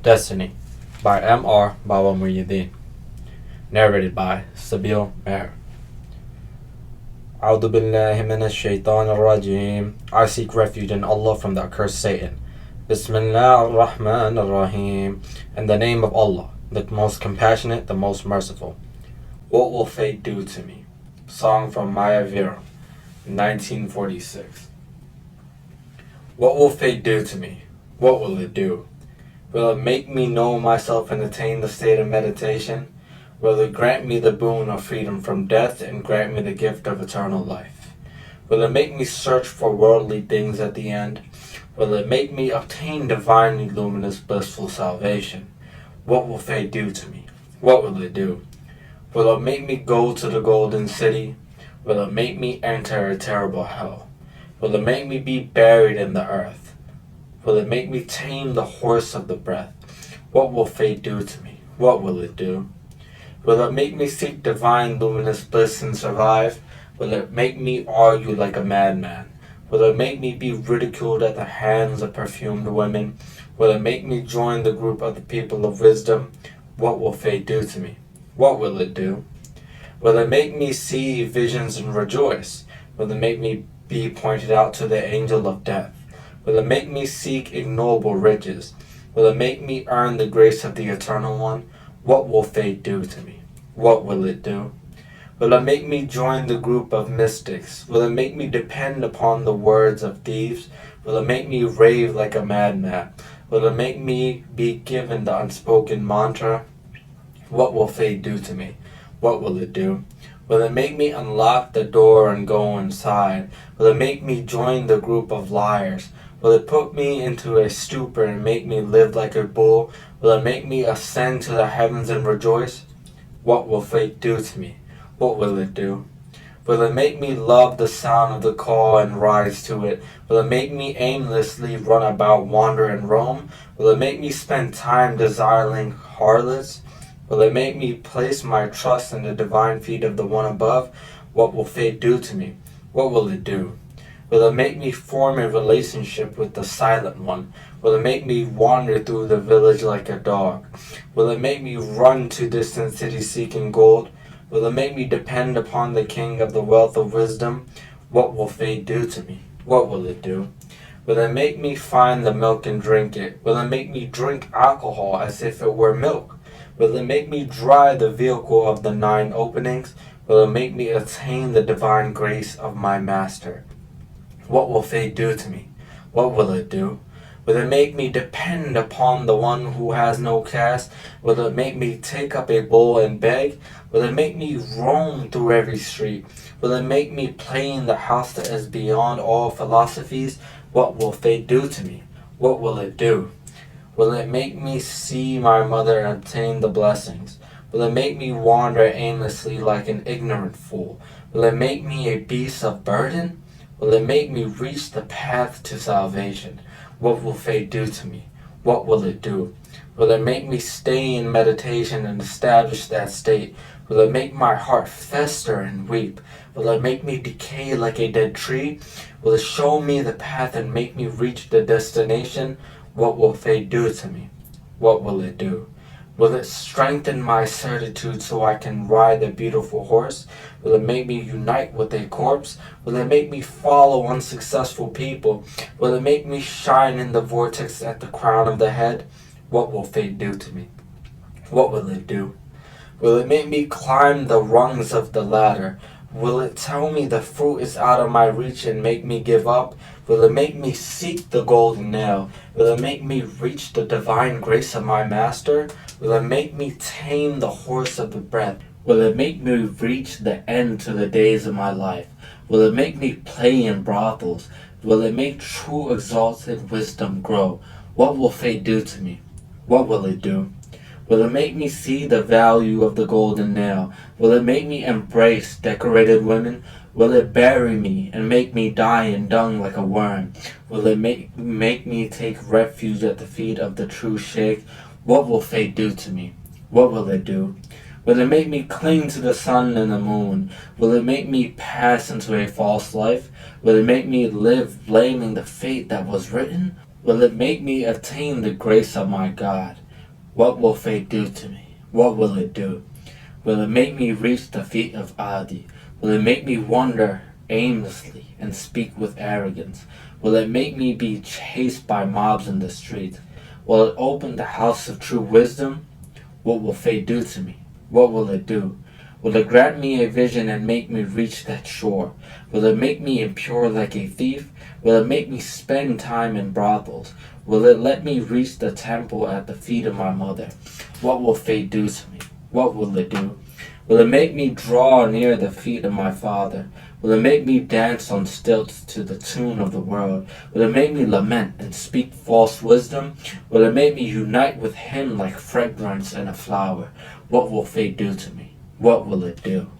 Destiny by M.R. Bawa Muhaiyaddeen. Narrated by Subbiyal Meher. A'udhu billahi minash shaitanir rajim. I seek refuge in Allah from the accursed Satan. Bismillah ar-Rahman ar-Rahim. In the name of Allah, the most compassionate, the most merciful. What will fate do to me? Song from Maya Veeram, 1946. What will fate do to me? What will it do? Will it make me know myself and attain the state of meditation? Will it grant me the boon of freedom from death and grant me the gift of eternal life? Will it make me search for worldly things at the end? Will it make me obtain divinely luminous blissful salvation? What will fate do to me? What will it do? Will it make me go to the golden city? Will it make me enter a terrible hell? Will it make me be buried in the earth? Will it make me tame the horse of the breath? What will fate do to me? What will it do? Will it make me seek divine luminous bliss and survive? Will it make me argue like a madman? Will it make me be ridiculed at the hands of perfumed women? Will it make me join the group of the people of wisdom? What will fate do to me? What will it do? Will it make me see visions and rejoice? Will it make me be pointed out to the angel of death? Will it make me seek ignoble riches? Will it make me earn the grace of the Eternal One? What will fate do to me? What will it do? Will it make me join the group of mystics? Will it make me depend upon the words of thieves? Will it make me rave like a madman? Will it make me be given the unspoken mantra? What will fate do to me? What will it do? Will it make me unlock the door and go inside? Will it make me join the group of liars? Will it put me into a stupor and make me live like a bull? Will it make me ascend to the heavens and rejoice? What will fate do to me? What will it do? Will it make me love the sound of the call and rise to it? Will it make me aimlessly run about, wander and roam? Will it make me spend time desiring harlots? Will it make me place my trust in the divine feet of the one above? What will fate do to me? What will it do? Will it make me form a relationship with the silent one? Will it make me wander through the village like a dog? Will it make me run to distant cities seeking gold? Will it make me depend upon the king of the wealth of wisdom? What will fate do to me? What will it do? Will it make me find the milk and drink it? Will it make me drink alcohol as if it were milk? Will it make me dry the vehicle of the 9 openings? Will it make me attain the divine grace of my master? What will fate do to me? What will it do? Will it make me depend upon the one who has no caste? Will it make me take up a bowl and beg? Will it make me roam through every street? Will it make me play in the house that is beyond all philosophies? What will fate do to me? What will it do? Will it make me see my mother and obtain the blessings? Will it make me wander aimlessly like an ignorant fool? Will it make me a beast of burden? Will it make me reach the path to salvation? What will fate do to me? What will it do? Will it make me stay in meditation and establish that state? Will it make my heart fester and weep? Will it make me decay like a dead tree? Will it show me the path and make me reach the destination? What will fate do to me? What will it do? Will it strengthen my certitude so I can ride the beautiful horse? Will it make me unite with a corpse? Will it make me follow unsuccessful people? Will it make me shine in the vortex at the crown of the head? What will fate do to me? What will it do? Will it make me climb the rungs of the ladder? Will it tell me the fruit is out of my reach and make me give up? Will it make me seek the golden nail? Will it make me reach the divine grace of my master? Will it make me tame the horse of the breath? Will it make me reach the end to the days of my life? Will it make me play in brothels? Will it make true exalted wisdom grow? What will fate do to me? What will it do? Will it make me see the value of the golden nail? Will it make me embrace decorated women? Will it bury me and make me die in dung like a worm? Will it make me take refuge at the feet of the true sheikh? What will fate do to me? What will it do? Will it make me cling to the sun and the moon? Will it make me pass into a false life? Will it make me live blaming the fate that was written? Will it make me attain the grace of my God? What will fate do to me? What will it do? Will it make me reach the feet of Adi? Will it make me wander aimlessly and speak with arrogance? Will it make me be chased by mobs in the streets? Will it open the house of true wisdom? What will fate do to me? What will it do? Will it grant me a vision and make me reach that shore? Will it make me impure like a thief? Will it make me spend time in brothels? Will it let me reach the temple at the feet of my mother? What will fate do to me? What will it do? Will it make me draw near the feet of my father? Will it make me dance on stilts to the tune of the world? Will it make me lament and speak false wisdom? Will it make me unite with him like fragrance and a flower? What will fate do to me? What will it do?